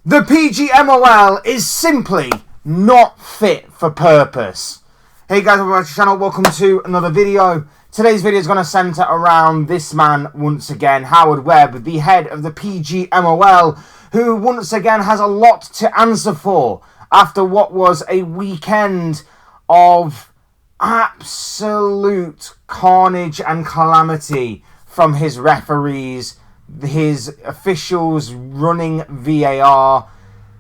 The PGMOL is simply not fit for purpose. Hey guys, welcome back to the channel. Welcome to another video. Today's video is going to centre around this man once again, Howard Webb, the head of the PGMOL, who once again has a lot to answer for after what was a weekend of absolute carnage and calamity from his referees, his officials running VAR.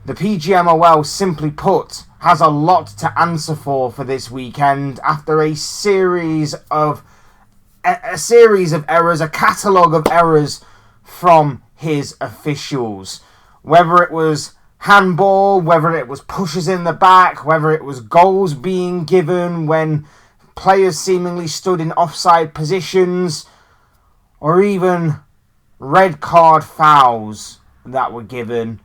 The PGMOL, simply put, has a lot to answer for this weekend after a series of errors, a catalogue of errors from his officials. Whether it was handball, whether it was pushes in the back, whether it was goals being given when players seemingly stood in offside positions, or even red card fouls that were given.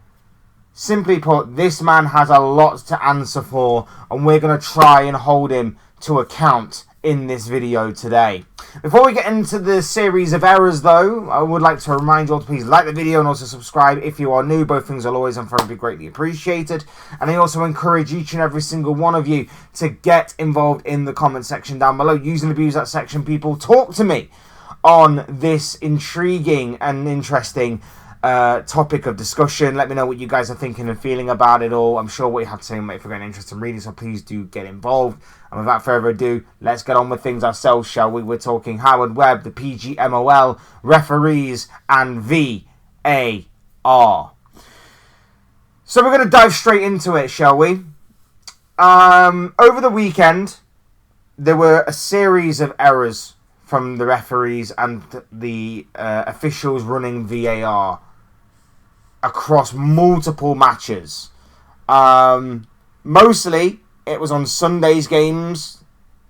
Simply put, this man has a lot to answer for, and we're going to try and hold him to account in this video today. Before we get into the series of errors though, I would like to remind you all to please like the video and also subscribe if you are new. Both things will always and forever be greatly appreciated. And I also encourage each and every single one of you to get involved in the comment section down below. Use and abuse that section, people. Talk to me on this intriguing and interesting topic of discussion. Let me know what you guys are thinking and feeling about it all. I'm sure what you have to say might be very interesting reading, so please do get involved. And without further ado, let's get on with things ourselves, shall we? We're talking Howard Webb, the PGMOL, referees, and VAR. So we're going to dive straight into it, shall we? Over the weekend, there were a series of errors from the referees and the officials running VAR across multiple matches. Mostly, it was on Sunday's games.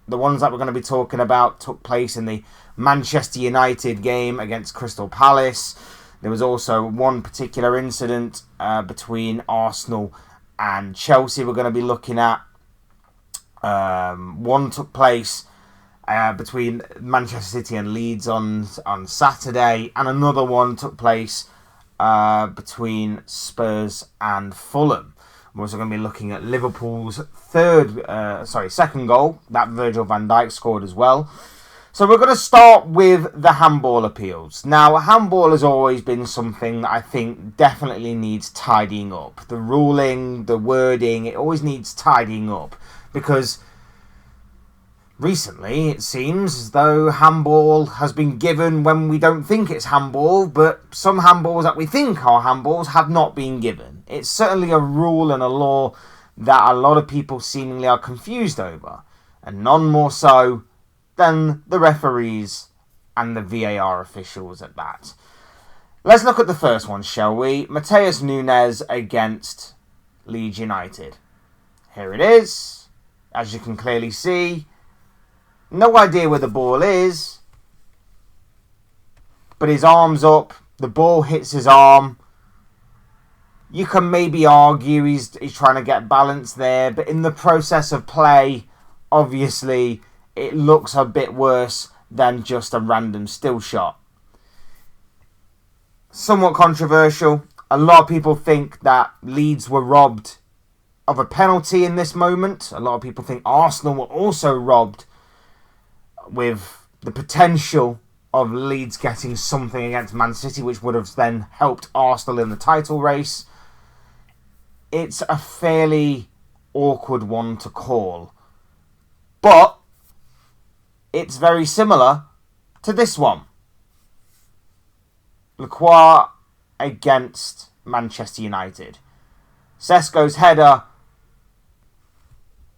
The ones that we're going to be talking about took place in the Manchester United game against Crystal Palace. There was also one particular incident between Arsenal and Chelsea we're going to be looking at. One took place between Manchester City and Leeds on Saturday, and another one took place between Spurs and Fulham. We're also going to be looking at Liverpool's second goal that Virgil van Dijk scored as well. So we're going to start with the handball appeals. Now, handball has always been something that I think definitely needs tidying up. The ruling, the wording, it always needs tidying up, because recently, it seems as though handball has been given when we don't think it's handball, but some handballs that we think are handballs have not been given. It's certainly a rule and a law that a lot of people seemingly are confused over, and none more so than the referees and the VAR officials at that. Let's look at the first one, shall we? Matheus Nunes against Leeds United. Here it is. As you can clearly see, no idea where the ball is, but his arm's up, the ball hits his arm. You can maybe argue he's trying to get balance there, but in the process of play, obviously, it looks a bit worse than just a random still shot. Somewhat controversial. A lot of people think that Leeds were robbed of a penalty in this moment. A lot of people think Arsenal were also robbed, with the potential of Leeds getting something against Man City, which would have then helped Arsenal in the title race. It's a fairly awkward one to call, but it's very similar to this one. Lacroix against Manchester United. Sesko's header,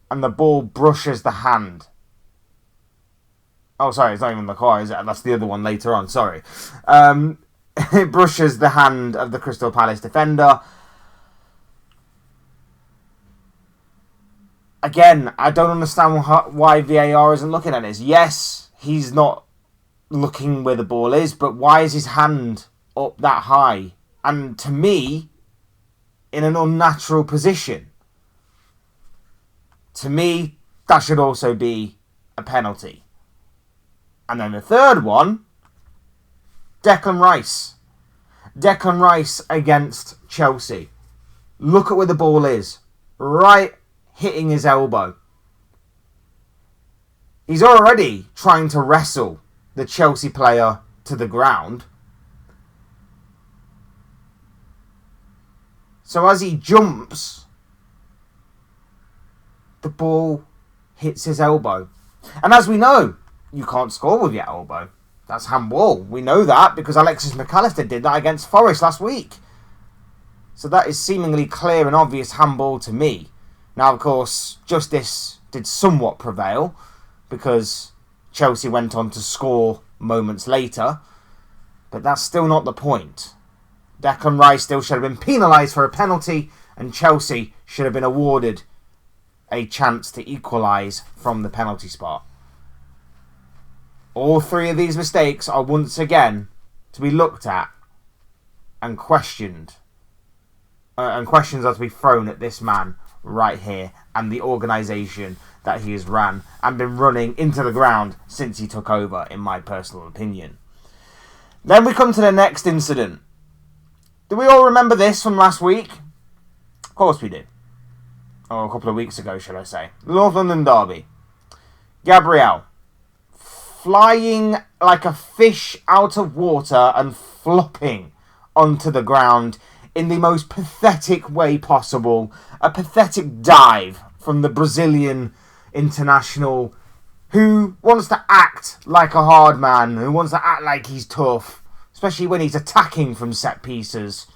and the ball brushes the hand. Oh, sorry, it's not even Lacroix, is it? That's the other one later on, sorry. It brushes the hand of the Crystal Palace defender. Again, I don't understand why VAR isn't looking at this. Yes, he's not looking where the ball is, but why is his hand up that high? And to me, in an unnatural position. To me, that should also be a penalty. And then the third one, Declan Rice. Declan Rice against Chelsea. Look at where the ball is. Right hitting his elbow. He's already trying to wrestle the Chelsea player to the ground. So as he jumps, the ball hits his elbow. And as we know, you can't score with your elbow. That's handball. We know that because Alexis McAllister did that against Forest last week. So that is seemingly clear and obvious handball to me. Now, of course, justice did somewhat prevail because Chelsea went on to score moments later. But that's still not the point. Declan Rice still should have been penalised for a penalty, and Chelsea should have been awarded a chance to equalise from the penalty spot. All three of these mistakes are once again to be looked at and questioned. And questions are to be thrown at this man right here and the organisation that he has ran and been running into the ground since he took over, in my personal opinion. Then we come to the next incident. Do we all remember this from last week? Of course we do. Or a couple of weeks ago, should I say. North London derby. Gabriel flying like a fish out of water and flopping onto the ground in the most pathetic way possible. A pathetic dive from the Brazilian international who wants to act like a hard man, who wants to act like he's tough, especially when he's attacking from set pieces.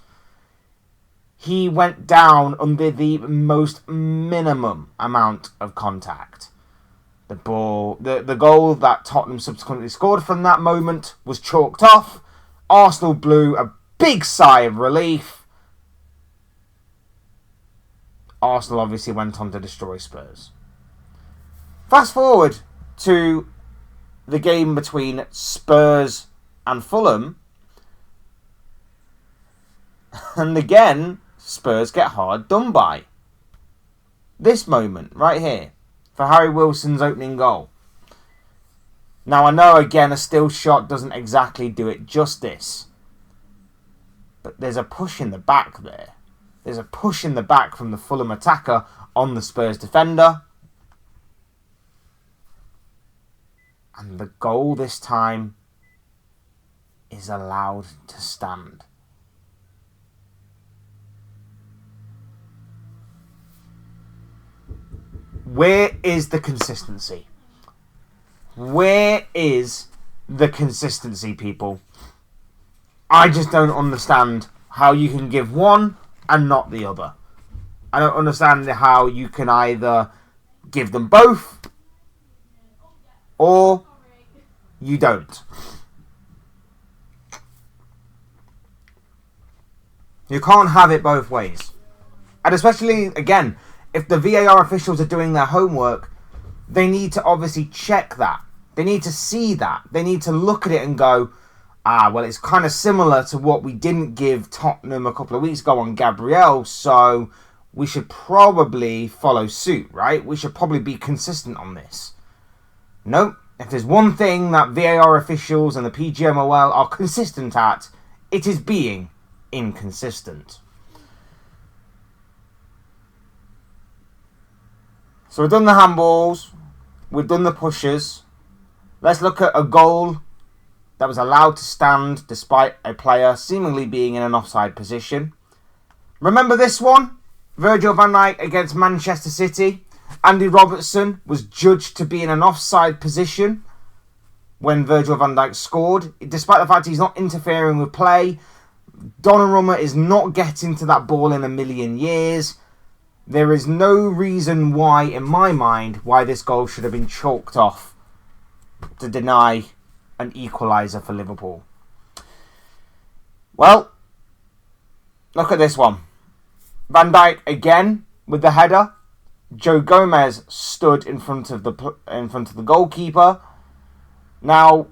He went down under the most minimum amount of contact. The goal that Tottenham subsequently scored from that moment was chalked off. Arsenal blew a big sigh of relief. Arsenal obviously went on to destroy Spurs. Fast forward to the game between Spurs and Fulham. And again, Spurs get hard done by. This moment right here for Harry Wilson's opening goal. Now I know again a still shot doesn't exactly do it justice. But there's a push in the back there. There's a push in the back from the Fulham attacker on the Spurs defender. And the goal this time is allowed to stand. Where is the consistency? Where is the consistency, people? I just don't understand how you can give one and not the other. I don't understand how you can either give them both or you don't. You can't have it both ways. And especially, again, if the VAR officials are doing their homework, they need to obviously check that. They need to see that. They need to look at it and go, well, it's kind of similar to what we didn't give Tottenham a couple of weeks ago on Gabriel, so we should probably follow suit, right? We should probably be consistent on this. Nope. If there's one thing that VAR officials and the PGMOL are consistent at, it is being inconsistent. So we've done the handballs, we've done the pushes. Let's look at a goal that was allowed to stand despite a player seemingly being in an offside position. Remember this one? Virgil van Dijk against Manchester City. Andy Robertson was judged to be in an offside position when Virgil van Dijk scored. Despite the fact he's not interfering with play, Donnarumma is not getting to that ball in a million years. There is no reason why, in my mind, why this goal should have been chalked off to deny an equaliser for Liverpool. Well, look at this one. Van Dijk again with the header. Joe Gomez stood in front of the goalkeeper. Now,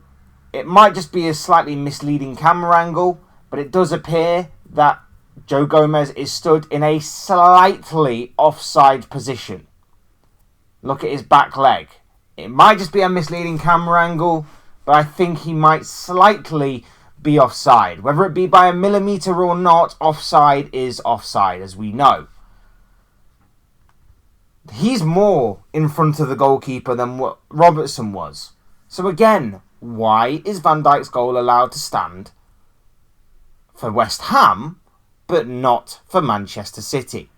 it might just be a slightly misleading camera angle, but it does appear that Joe Gomez is stood in a slightly offside position. Look at his back leg. It might just be a misleading camera angle, but I think he might slightly be offside. Whether it be by a millimetre or not, offside is offside, as we know. He's more in front of the goalkeeper than what Robertson was. So again, why is Van Dijk's goal allowed to stand for West Ham, but not for Manchester City?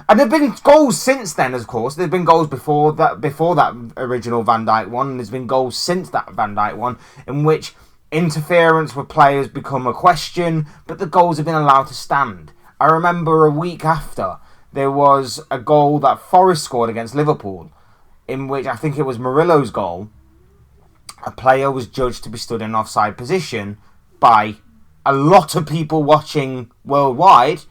And there have been goals since then, of course. There have been goals before that original Van Dijk one, and there's been goals since that Van Dijk one, in which interference with players become a question, but the goals have been allowed to stand. I remember a week after, there was a goal that Forest scored against Liverpool, in which I think it was Murillo's goal. A player was judged to be stood in offside position by a lot of people watching worldwide,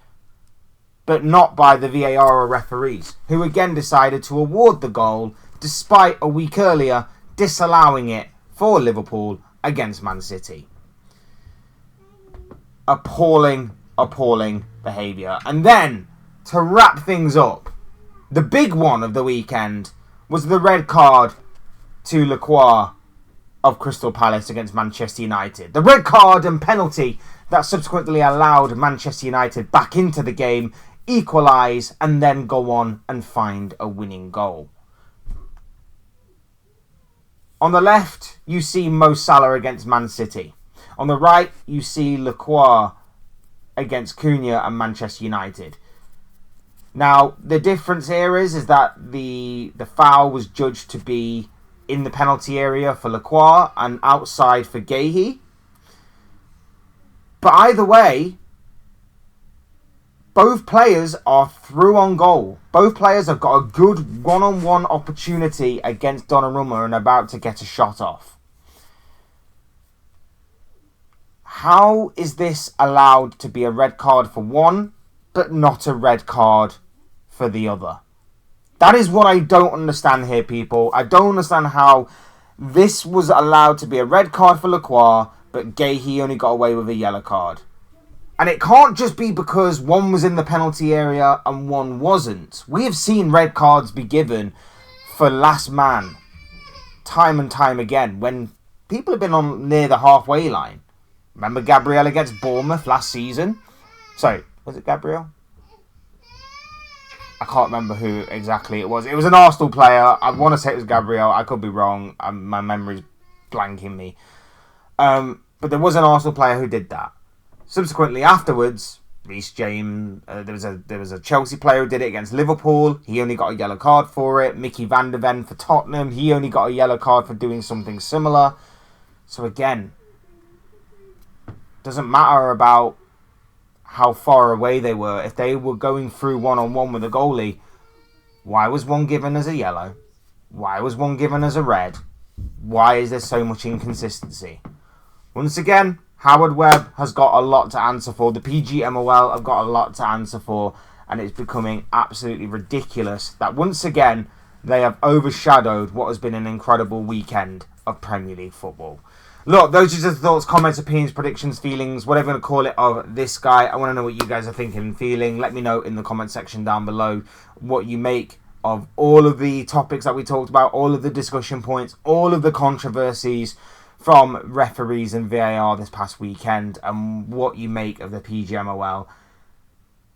but not by the VAR or referees, who again decided to award the goal despite a week earlier disallowing it for Liverpool against Man City. Appalling behaviour. And then, to wrap things up, the big one of the weekend was the red card to Lacroix of Crystal Palace against Manchester United. The red card and penalty that subsequently allowed Manchester United back into the game, equalise, and then go on and find a winning goal. On the left, you see Mo Salah against Man City. On the right, you see Lacroix against Cunha and Manchester United. Now, the difference here is that the foul was judged to be in the penalty area for Lacroix and outside for Guéhi. But either way, both players are through on goal. Both players have got a good one-on-one opportunity against Donnarumma and about to get a shot off. How is this allowed to be a red card for one, but not a red card for the other? That is what I don't understand here, people. I don't understand how this was allowed to be a red card for Lacroix, but Guéhi only got away with a yellow card. And it can't just be because one was in the penalty area and one wasn't. We have seen red cards be given for last man time and time again when people have been on near the halfway line. Remember Gabriel against Bournemouth last season? Sorry, was it Gabriel? I can't remember who exactly it was. It was an Arsenal player. I want to say it was Gabriel. I could be wrong. My memory's blanking me. But there was an Arsenal player who did that. Subsequently, afterwards, Reece James, there was a Chelsea player who did it against Liverpool. He only got a yellow card for it. Mickey van der Ven for Tottenham. He only got a yellow card for doing something similar. So again, doesn't matter about how far away they were. If they were going through one-on-one with a goalie, why was one given as a yellow? Why was one given as a red? Why is there so much inconsistency? Once again, Howard Webb has got a lot to answer for. The PGMOL have got a lot to answer for. And it's becoming absolutely ridiculous that once again, they have overshadowed what has been an incredible weekend of Premier League football. Look, those are just the thoughts, comments, opinions, predictions, feelings, whatever you want to call it, of this guy. I want to know what you guys are thinking and feeling. Let me know in the comment section down below what you make of all of the topics that we talked about, all of the discussion points, all of the controversies from referees and VAR this past weekend, and what you make of the PGMOL.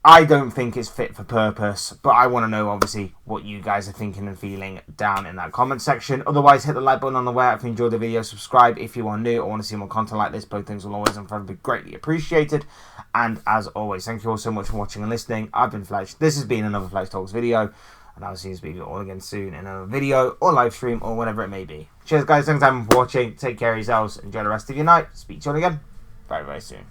I don't think it's fit for purpose, but I want to know, obviously, what you guys are thinking and feeling down in that comment section. Otherwise, hit the like button on the way if you enjoyed the video. Subscribe if you are new or want to see more content like this. Both things will always and forever be greatly appreciated. And as always, thank you all so much for watching and listening. I've been Fletch. This has been another Fletch Talks video. And I'll see you all again soon in another video or live stream or whatever it may be. Cheers, guys. Thanks for watching. Take care of yourselves. Enjoy the rest of your night. Speak to you all again very, very soon.